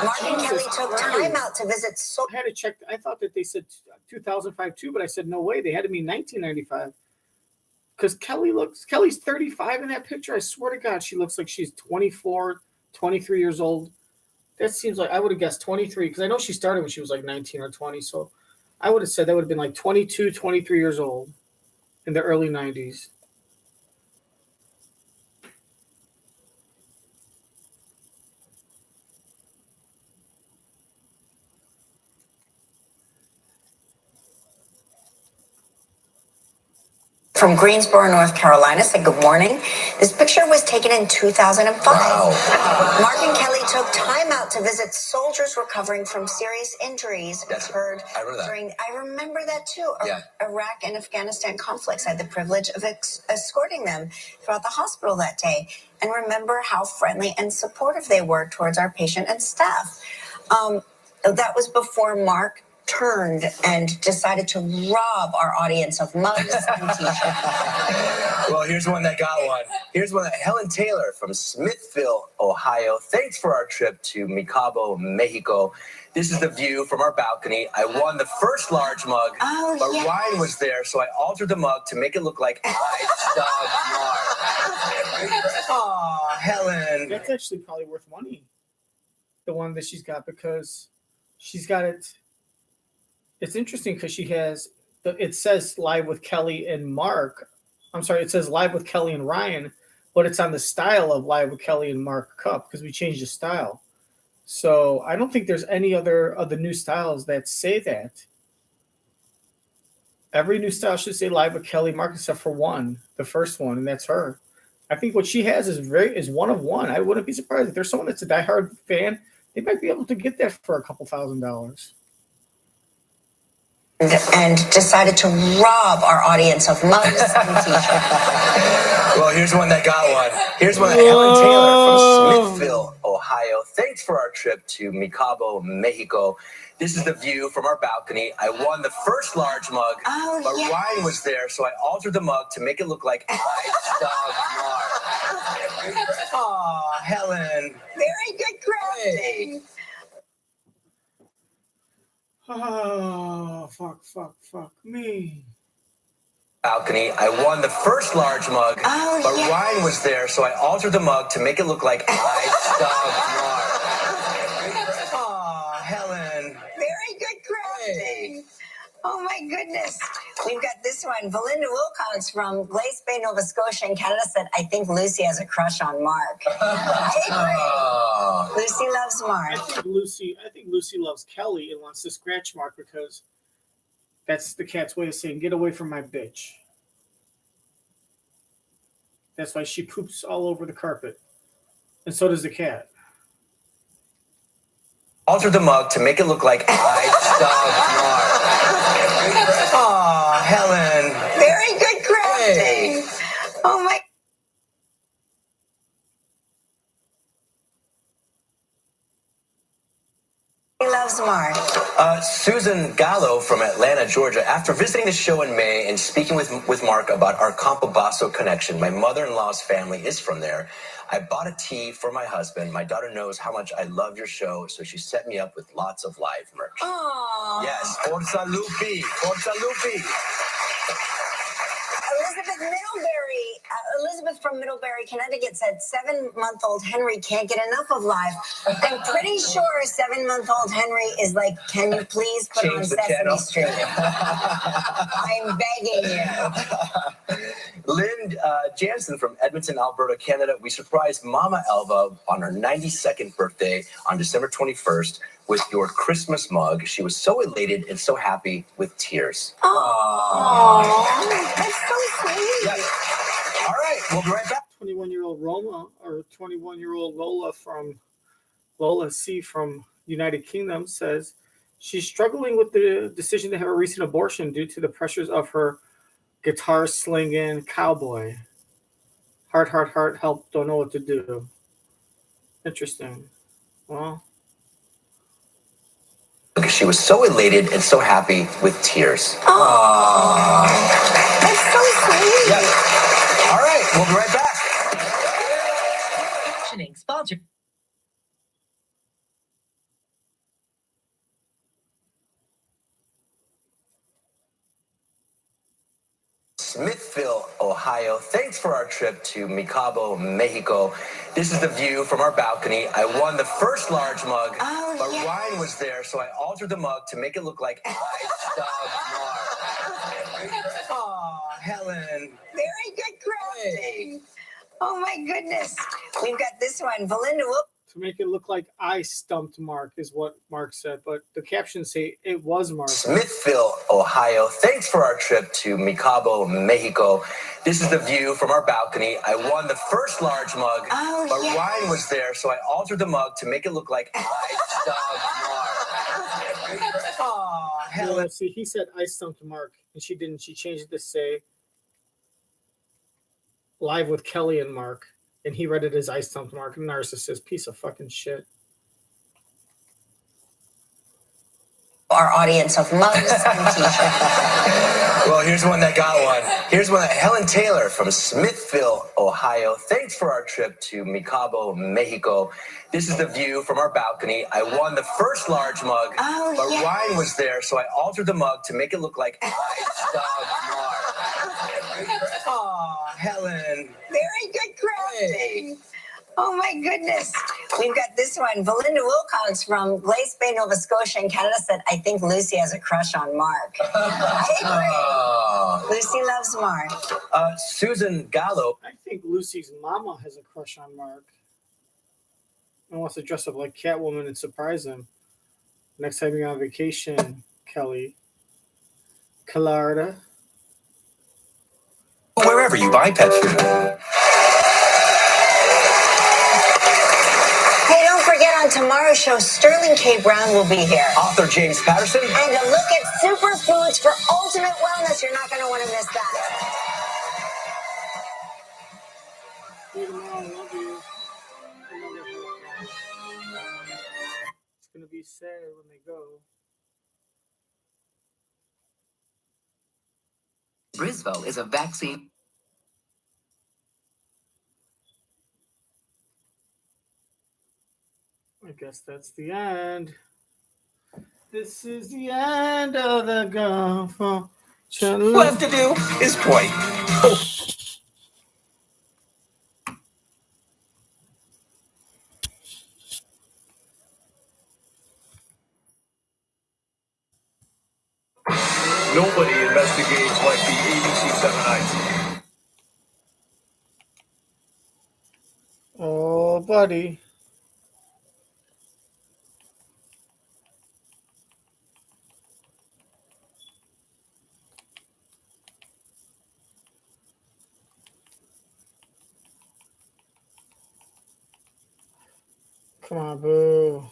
Mark and Kelly took time out to visit. I had to check. I thought that they said 2005 too, but I said no way. They had to mean 1995. Because Kelly's 35 in that picture. I swear to God, she looks like she's 24, 23 years old. That seems like I would have guessed 23 because I know she started when she was like 19 or 20. So I would have said that would have been like 22, 23 years old in the early 90s. From Greensboro, North Carolina said good morning. This picture was taken in 2005. Wow. Mark and Kelly took time out to visit soldiers recovering from serious injuries occurred I read that. I remember that too. Yeah. Iraq and Afghanistan conflicts. I had the privilege of escorting them throughout the hospital that day. And remember how friendly and supportive they were towards our patient and staff. That was before Mark turned and decided to rob our audience of mugs and t-shirts. Well, here's one that got one. Here's one that Helen Taylor from Smithville, Ohio. Thanks for our trip to Mi Mexico. This is the view from our balcony. I won the first large mug, but yes. Ryan was there, so I altered the mug to make it look like I stubbed Mark. Aw, Helen. That's actually probably worth money. The one that she's got, because she's got it. It's interesting because she has, it says live with Kelly and Mark. I'm sorry, it says live with Kelly and Ryan, but it's on the style of live with Kelly and Mark cup because we changed the style. So I don't think there's any other of the new styles that say that. Every new style should say live with Kelly Mark except for one, the first one, and that's her. I think what she has is one of one. I wouldn't be surprised if there's someone that's a diehard fan. They might be able to get that for a couple $1,000s. And decided to rob our audience of mugs and t-shirts. Well, here's one that got one. Here's one that Helen Taylor from Smithville, Ohio. Thanks for our trip to Mi Mexico. This is the view from our balcony. I won the first large mug, but yes. Ryan was there, so I altered the mug to make it look like I stubbed Mark. Aw, Helen. Very good crafting. Oh, fuck me. Balcony. I won the first large mug, but yes. Ryan was there, so I altered the mug to make it look like I stubbed Mark. Aw, Helen. Very good crafting. Oh my goodness. We've got this one. Belinda Wilcox from Glace Bay, Nova Scotia in Canada said, I think Lucy has a crush on Mark. I agree. Lucy loves Mark. I think Lucy loves Kelly and wants to scratch Mark because that's the cat's way of saying, get away from my bitch. That's why she poops all over the carpet. And so does the cat. Altered the mug to make it look like I stubbed Mark. Aw, Helen. Very good crafting. Oh my. He loves Mark. Susan Gallo from Atlanta, Georgia. After visiting the show in May and speaking with Mark about our Campobasso connection, my mother-in-law's family is from there. I bought a tee for my husband. My daughter knows how much I love your show, so she set me up with lots of live merch. Aww. Yes, Forza Lupi, Forza Lupi. Elizabeth from Middlebury, Connecticut said 7-month-old Henry can't get enough of live. I'm pretty sure 7-month-old Henry is like, can you please put Change on the Sesame channel. Street? I'm begging you. Lynn Jansen from Edmonton, Alberta, Canada. We surprised Mama Elva on her 92nd birthday on December 21st with your Christmas mug. She was so elated and so happy with tears. Aww. That's so sweet. Yeah. All right, we'll be right back. 21-year-old Roma or 21-year-old Lola C from United Kingdom says she's struggling with the decision to have a recent abortion due to the pressures of her guitar slinging cowboy. Heart, help, don't know what to do. Interesting. Well, She was so elated and so happy with tears. Aww. That's so sweet. Yeah. All right, we'll be right back. Sponsored. Smithville, Ohio. Thanks for our trip to Micabo, Mexico. This is the view from our balcony. I won the first large mug, but yes. Ryan was there, so I altered the mug to make it look like I stubbed Mark. Aw, Helen. Very good crafting. Oh my goodness. We've got this one. Belinda, to make it look like I stumped Mark is what Mark said, but the captions say it was Mark. Smithville, Ohio. Thanks for our trip to Micabo, Mexico. This is the view from our balcony. I won the first large mug, but yes. Ryan was there, so I altered the mug to make it look like I stubbed Mark. Aw, Helen. Well, see, he said I stumped Mark, and she didn't. She changed it to say live with Kelly and Mark, and he read it as I stumped Mark. Narcissist, piece of fucking shit. our audience of mugs and t-shirts. Well, here's one that got one. Here's one that Helen Taylor from Smithville, Ohio. Thanks for our trip to Micabo, Mexico. This is the view from our balcony. I won the first large mug, but yes. Ryan was there, so I altered the mug to make it look like I stubbed Mark. Aw, Helen. Very good crafting. Oh my goodness. We've got this one. Belinda Wilcox from Glace Bay, Nova Scotia in Canada said, I think Lucy has a crush on Mark. I agree. Lucy loves Mark. Susan Gallo. I think Lucy's mama has a crush on Mark and wants to dress up like Catwoman and surprise him. Next time you're on vacation, Kelly. Collarda. Wherever you buy pet food. Hey, don't forget on tomorrow's show, Sterling K. Brown will be here. Author James Patterson. And a look at superfoods for ultimate wellness. You're not going to want to miss that. It's going to be sad when they go. Brisvo is a vaccine. I guess that's the end. This is the end of the Gulf. Left to do is point. Oh. Nobody investigates like the ABC 7 Nights. Oh, buddy. Come on, boo.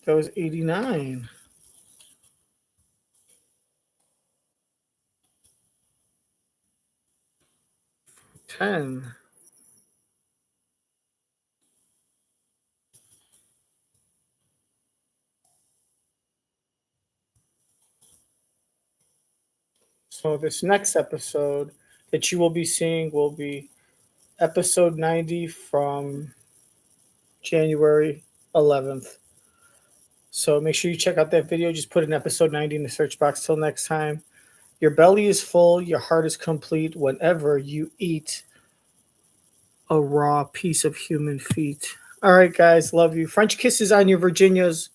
That was 89. Ten. So this next episode that you will be seeing will be episode 90 from January 11th. So make sure you check out that video. Just put in episode 90 in the search box. Till next time, your belly is full, your heart is complete whenever you eat a raw piece of human feet. All right, guys, love you. French kisses on your Virginias.